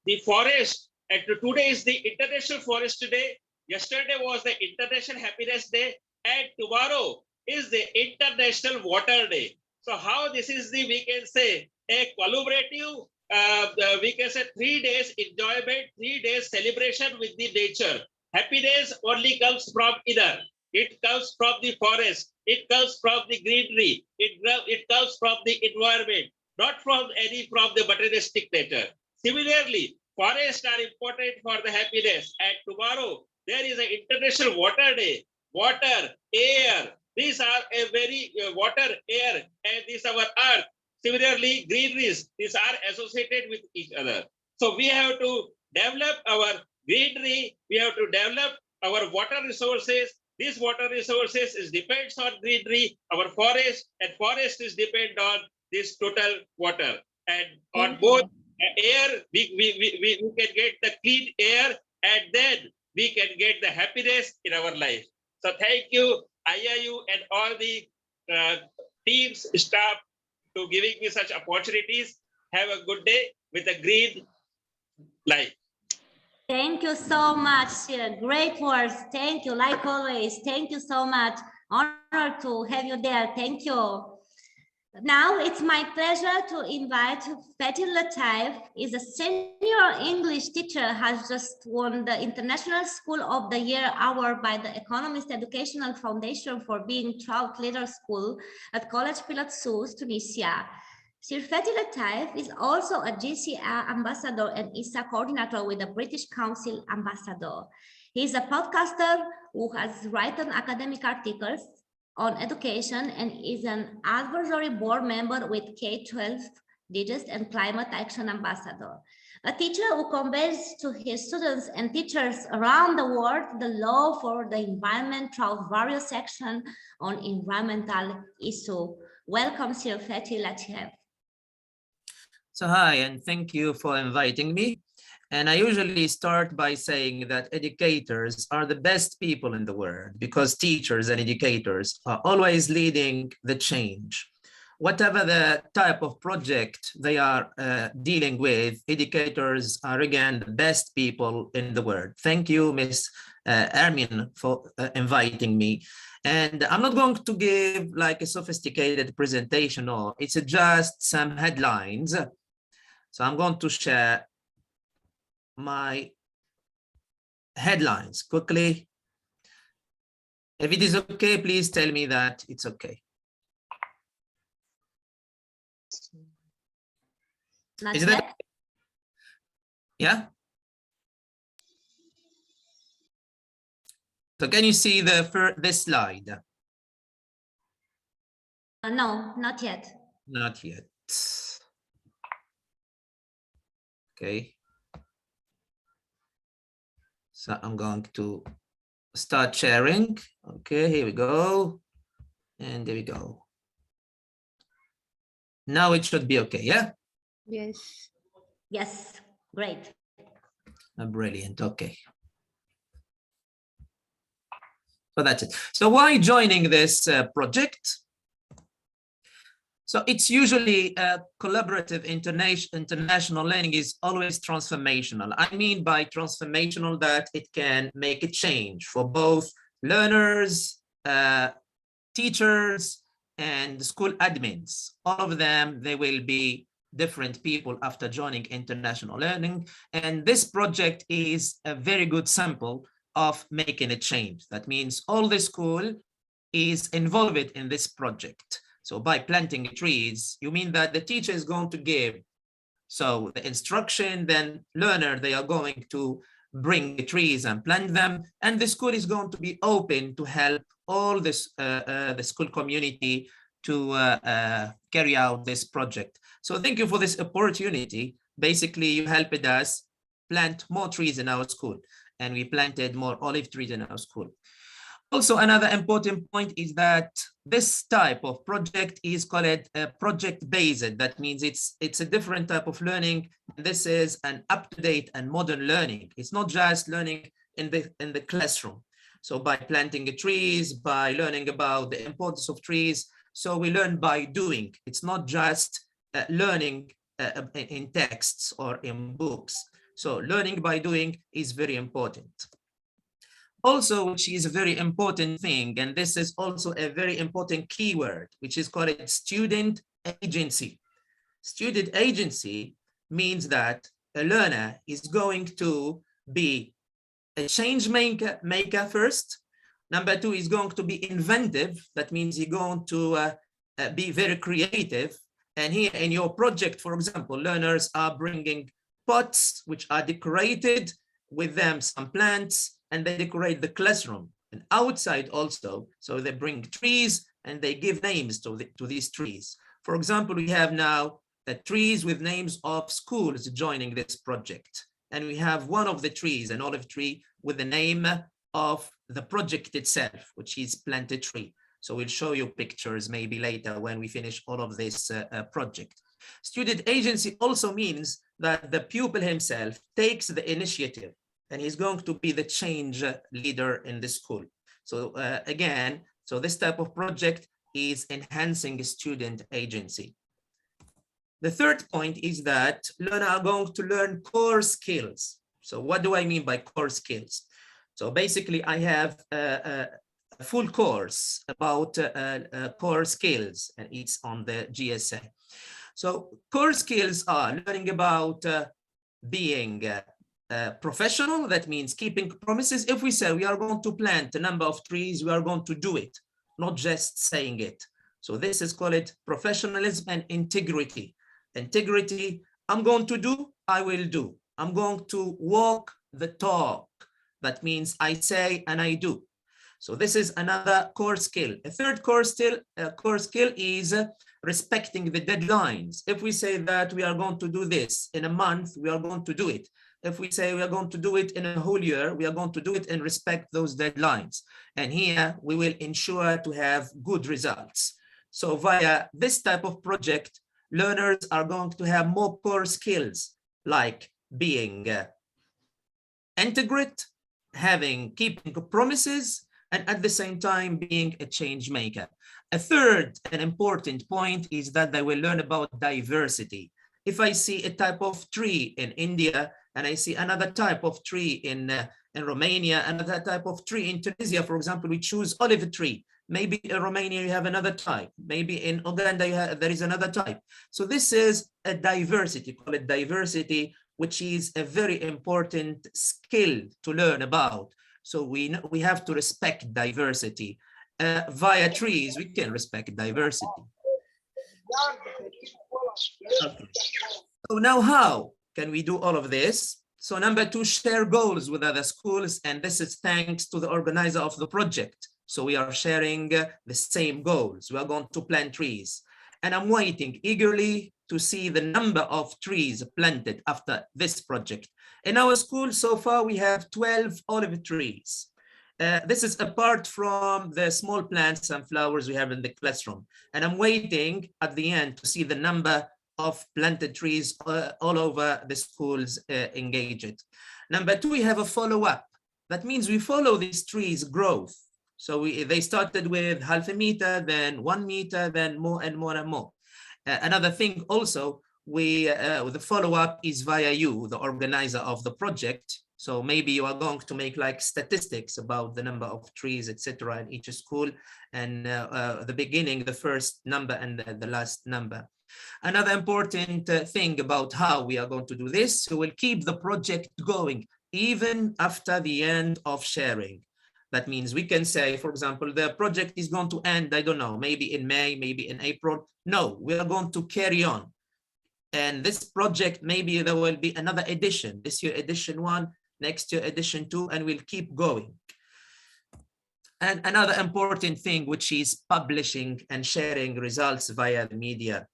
the forest, and today is the International Forest Day. Yesterday was the International Happiness Day, and tomorrow is the International Water Day. So how this is the, we can say, a collaborative, we can say 3 days enjoyment, 3 days celebration with the nature. Happiness only comes from inner. It comes from the forest. It comes from the greenery. It comes from the environment, not from the materialistic nature. Similarly, forests are important for the happiness. And tomorrow there is an International Water Day. Water, air. These are a very water, air, and this our earth. Similarly, greeneries. These are associated with each other. So we have to develop our greenery. We have to develop our water resources. These water resources depends on greenery, our forest, and forest is depend on this total water. And on both air, we can get the clean air, and then we can get the happiness in our life. So thank you, IIU and all the teams, staff, to giving me such opportunities. Have a good day with a green life. Thank you so much. Great words. Thank you. Like always. Thank you so much. Honored to have you there. Thank you. Now it's my pleasure to invite Fatih Latif. Is a senior English teacher, has just won the International School of the Year award by the Economist Educational Foundation for being Thought Leader School at College Pilat Sousse, Tunisia. Sir Fatih Latif is also a GCA ambassador and ISA coordinator with the British Council ambassador. He is a podcaster who has written academic articles on education and is an advisory board member with K-12 Digest and Climate Action Ambassador. A teacher who conveys to his students and teachers around the world the law for the environment throughout various sections on environmental issues. Welcome, Sir Fatih Latif. So hi, and thank you for inviting me. And I usually start by saying that educators are the best people in the world because teachers and educators are always leading the change. Whatever the type of project they are dealing with, educators are again the best people in the world. Thank you, Ms. Armin, for inviting me. And I'm not going to give like a sophisticated presentation, no, it's just some headlines. So I'm going to share my headlines quickly. If it is okay, please tell me that it's okay. Not Is yet. that yeah? So can you see this slide? No, not yet. Not yet. Okay. So I'm going to start sharing. Okay, here we go. And there we go. Now it should be okay, yeah? Yes. Yes, great. Brilliant, okay. So that's it. So why joining this project? So it's usually collaborative international learning is always transformational. I mean by transformational that it can make a change for both learners, teachers, and school admins. All of them, they will be different people after joining international learning. And this project is a very good sample of making a change. That means all the school is involved in this project. So by planting trees, you mean that the teacher is going to give, so the instruction, then learner, they are going to bring the trees and plant them, and the school is going to be open to help all this, the school community to carry out this project. So thank you for this opportunity. Basically, you helped us plant more trees in our school, and we planted more olive trees in our school. Also, another important point is that this type of project is called project-based. That means it's a different type of learning. This is an up-to-date and modern learning. It's not just learning in the classroom. So by planting trees, by learning about the importance of trees, so we learn by doing. It's not just learning in texts or in books. So learning by doing is very important. Also, which is a very important thing, and this is also a very important keyword, which is called student agency. Student agency means that a learner is going to be a change maker first, Number 2 is going to be inventive. That means you're going to be very creative. And here in your project, for example, learners are bringing pots which are decorated, with them some plants, and they decorate the classroom. And outside also, so they bring trees and they give names to these trees. For example, we have now trees with names of schools joining this project. And we have one of the trees, an olive tree, with the name of the project itself, which is Plantation. So we'll show you pictures maybe later when we finish all of this project. Student agency also means that the pupil himself takes the initiative and he's going to be the change leader in the school. So again, so this type of project is enhancing student agency. The third point is that learners are going to learn core skills. So what do I mean by core skills? So basically I have a full course about core skills, and it's on the GSA. So core skills are learning about being professional. That means keeping promises. If we say we are going to plant a number of trees, we are going to do it, not just saying it. So this is called professionalism and integrity. Integrity, I'm going to do, I will do. I'm going to walk the talk. That means I say and I do. So this is another core skill. A third core skill is respecting the deadlines. If we say that we are going to do this in a month, we are going to do it. If we say we are going to do it in a whole year, we are going to do it and respect those deadlines. And here we will ensure to have good results. So via this type of project, learners are going to have more core skills like being integrate, keeping promises, and at the same time being a change maker. A third and important point is that they will learn about diversity. If I see a type of tree in India and I see another type of tree in Romania, another type of tree in Tunisia, for example, we choose olive tree. Maybe in Romania you have another type. Maybe in Uganda there is another type. So this is a diversity, call it diversity, which is a very important skill to learn about. So we have to respect diversity. Via trees, we can respect diversity. Okay. So now how can we do all of this? So number 2, share goals with other schools. And this is thanks to the organizer of the project. So we are sharing the same goals. We are going to plant trees. And I'm waiting eagerly to see the number of trees planted after this project. In our school so far, we have 12 olive trees. This is apart from the small plants and flowers we have in the classroom. And I'm waiting at the end to see the number of planted trees all over the schools engaged. Number 2, we have a follow-up. That means we follow these trees' growth. So they started with 0.5 meter, then 1 meter, then more and more and more. Another thing also, the follow-up is via you, the organizer of the project. So maybe you are going to make like statistics about the number of trees, etc., in each school, and the beginning, the first number, and the last number. Another important thing about how we are going to do this, we will keep the project going even after the end of sharing. That means we can say, for example, the project is going to end, I don't know, maybe in May, maybe in April. No, we are going to carry on. And this project, maybe there will be another edition, this year edition 1, next year edition 2, and we'll keep going. And another important thing, which is publishing and sharing results via the media.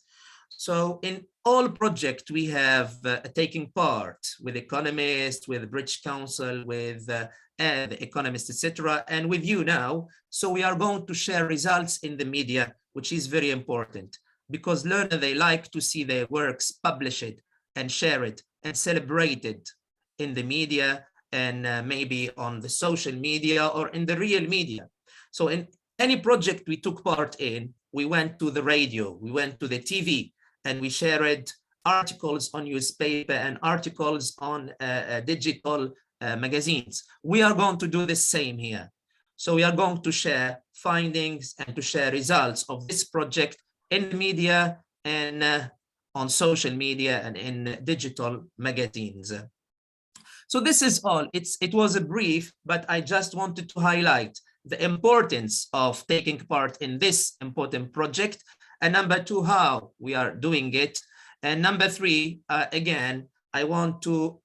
So in all projects, we have taken part with economists, with British Council, with the economists, etc., and with you now. So we are going to share results in the media, which is very important because learners, they like to see their works published and share it and celebrated in the media and maybe on the social media or in the real media. So in any project we took part in, we went to the radio, we went to the TV, and we shared articles on newspaper and articles on digital magazines. We are going to do the same here. So we are going to share findings and to share results of this project in the media and on social media and in digital magazines. So this is all. It was a brief, but I just wanted to highlight the importance of taking part in this important project. And number two, how we are doing it. And number three, again, I want to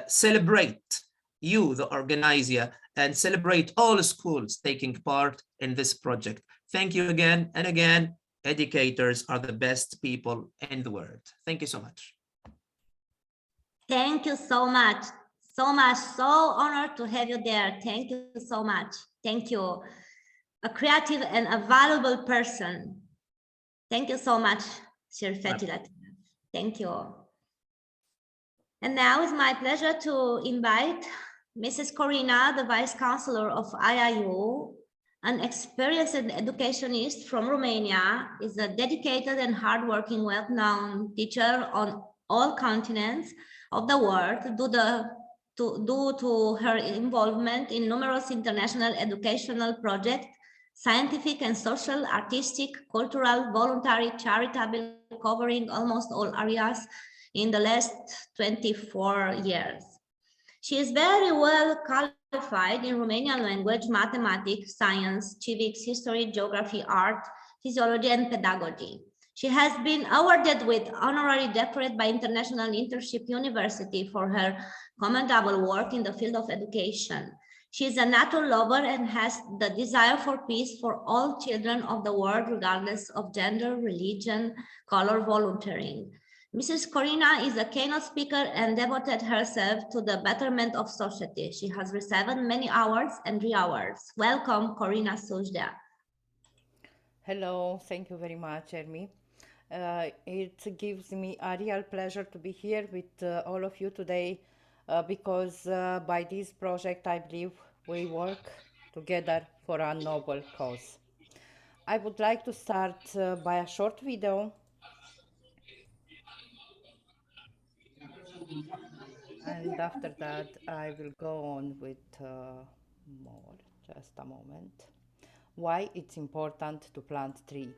celebrate you, the organizer, and celebrate all schools taking part in this project. Thank you again and again. Educators are the best people in the world. Thank you so much. Thank you so much. So much. So honored to have you there. Thank you so much. Thank you. A creative and a valuable person. Thank you so much, Sir Fetilat. Thank you. And now it's my pleasure to invite Mrs. Corina, the Vice Chancellor of IIU, an experienced educationist from Romania, is a dedicated and hardworking, well-known teacher on all continents of the world due to her involvement in numerous international educational projects, scientific and social, artistic, cultural, voluntary, charitable, covering almost all areas in the last 24 years. She is very well qualified in Romanian language, mathematics, science, civics, history, geography, art, physiology, and pedagogy. She has been awarded with honorary doctorate by International Internship University for her commendable work in the field of education. She is a nature lover and has the desire for peace for all children of the world, regardless of gender, religion, color, volunteering. Mrs. Corina is a keynote speaker and devoted herself to the betterment of society. She has received many awards and rewards. Welcome, Corina Sujda. Hello, thank you very much, Ermi. It gives me a real pleasure to be here with all of you today because by this project, I believe we work together for a noble cause. I would like to start by a short video. And after that, I will go on with more. Just a moment. Why it's important to plant trees.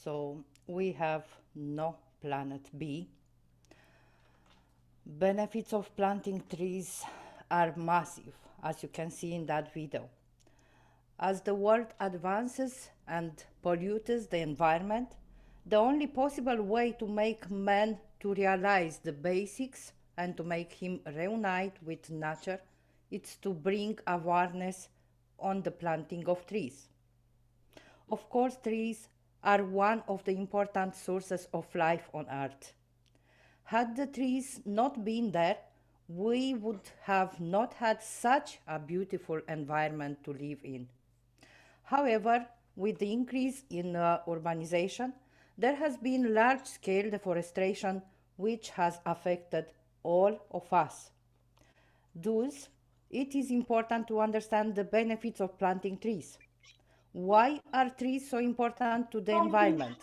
So we have no planet B. Benefits of planting trees are massive. as you can see in that video. As the world advances and pollutes the environment, the only possible way to make man to realize the basics and to make him reunite with nature is to bring awareness on the planting of trees. Of course, trees are one of the important sources of life on Earth. Had the trees not been there, we would have not had such a beautiful environment to live in. However, with the increase in urbanization, there has been large-scale deforestation which has affected all of us. Thus, it is important to understand the benefits of planting trees. Why are trees so important to the environment?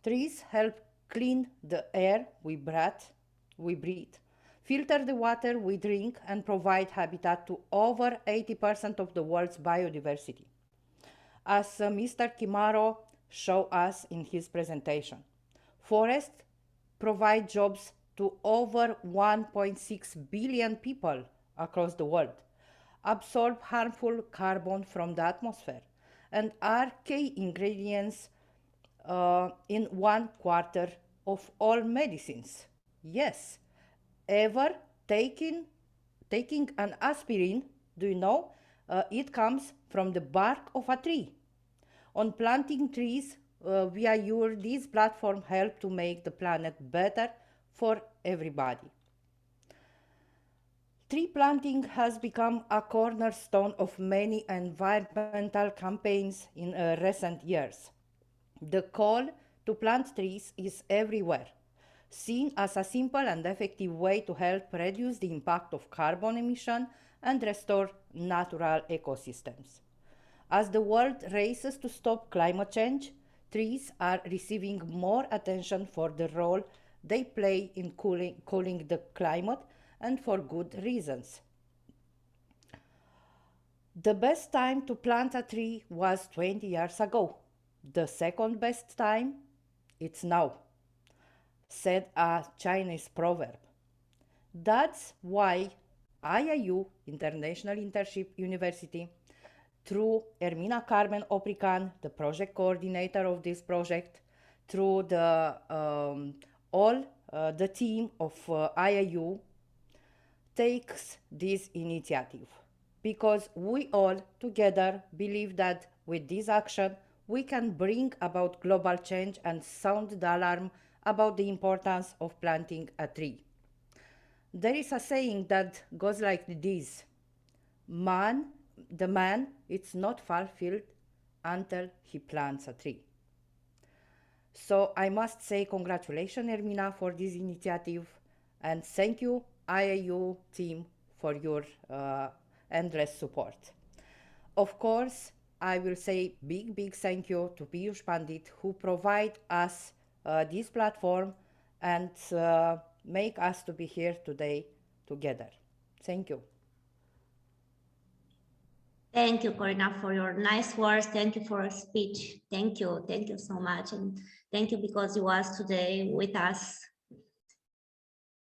Trees help clean the air we breathe, filter the water we drink, and provide habitat to over 80% of the world's biodiversity. As Mr. Kimaro showed us in his presentation, forests provide jobs to over 1.6 billion people across the world, absorb harmful carbon from the atmosphere, and are key ingredients in 1/4 of all medicines. Yes, ever taking an aspirin, do you know? It comes from the bark of a tree. On planting trees, IIU, this platform help to make the planet better for everybody. Tree planting has become a cornerstone of many environmental campaigns in recent years. The call to plant trees is everywhere, seen as a simple and effective way to help reduce the impact of carbon emission and restore natural ecosystems. As the world races to stop climate change, trees are receiving more attention for the role they play in cooling the climate, and for good reasons. The best time to plant a tree was 20 years ago. The second best time, it's now, said a Chinese proverb. That's why IIU, International Internship University, through Ermina Carmen Oprican, the project coordinator of this project, through the team of IIU, takes this initiative, because we all together believe that with this action we can bring about global change and sound the alarm about the importance of planting a tree. There is a saying that goes like this: the man is not fulfilled until he plants a tree. So I must say congratulations, Ermina, for this initiative, and thank you, IIU team, for your endless support. Of course, I will say big thank you to Piyush Pandit, who provide us this platform and make us to be here today together. Thank you. Thank you, Corina, for your nice words. Thank you for your speech. Thank you so much. And thank you because you was today with us.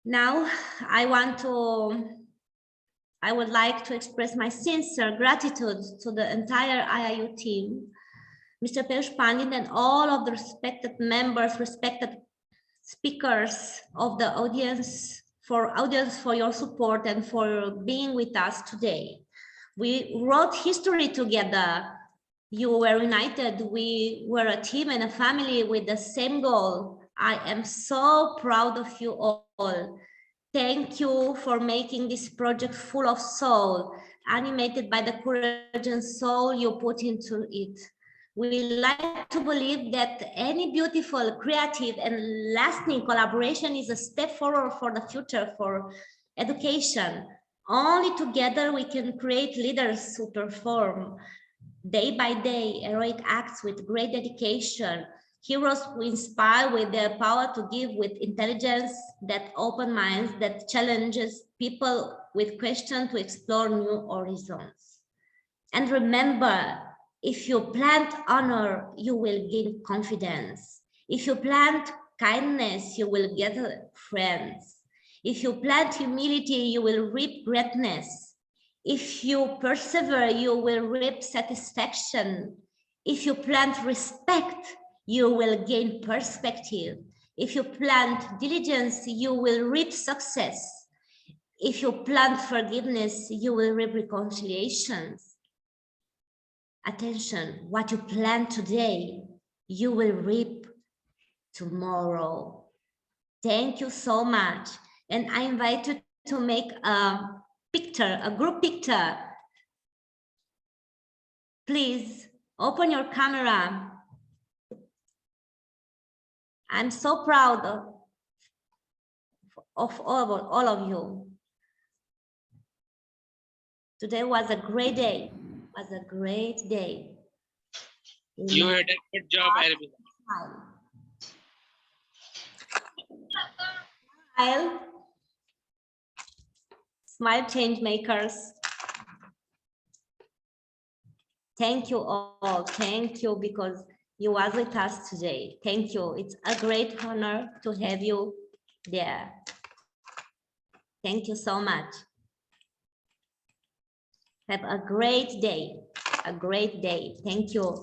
Now, I would like to express my sincere gratitude to the entire IIU team, Mr. Piyush Pandit, and all of the respected members, respected speakers of the audience for your support and for being with us today. We wrote history together. You were united. We were a team and a family with the same goal. I am so proud of you all. Thank you for making this project full of soul, animated by the courage and soul you put into it. We like to believe that any beautiful, creative, and lasting collaboration is a step forward for the future for education. Only together we can create leaders who perform day by day heroic acts with great dedication, heroes who inspire with their power to give with intelligence, that open minds, that challenges people with questions to explore new horizons. And remember, if you plant honor, you will gain confidence. If you plant kindness, you will get friends. If you plant humility, you will reap greatness. If you persevere, you will reap satisfaction. If you plant respect, you will gain perspective. If you plant diligence, you will reap success. If you plant forgiveness, you will reap reconciliations. Attention, what you plant today, you will reap tomorrow. Thank you so much. And I invite you to make a picture, a group picture. Please open your camera. I'm so proud of all of you. Today was a great day. Was a great day. You had a good job, Arvind. Smile. Smile change makers. Thank you all. Thank you because you was with us today. Thank you. It's a great honor to have you there. Thank you so much. Have a great day. A great day. Thank you.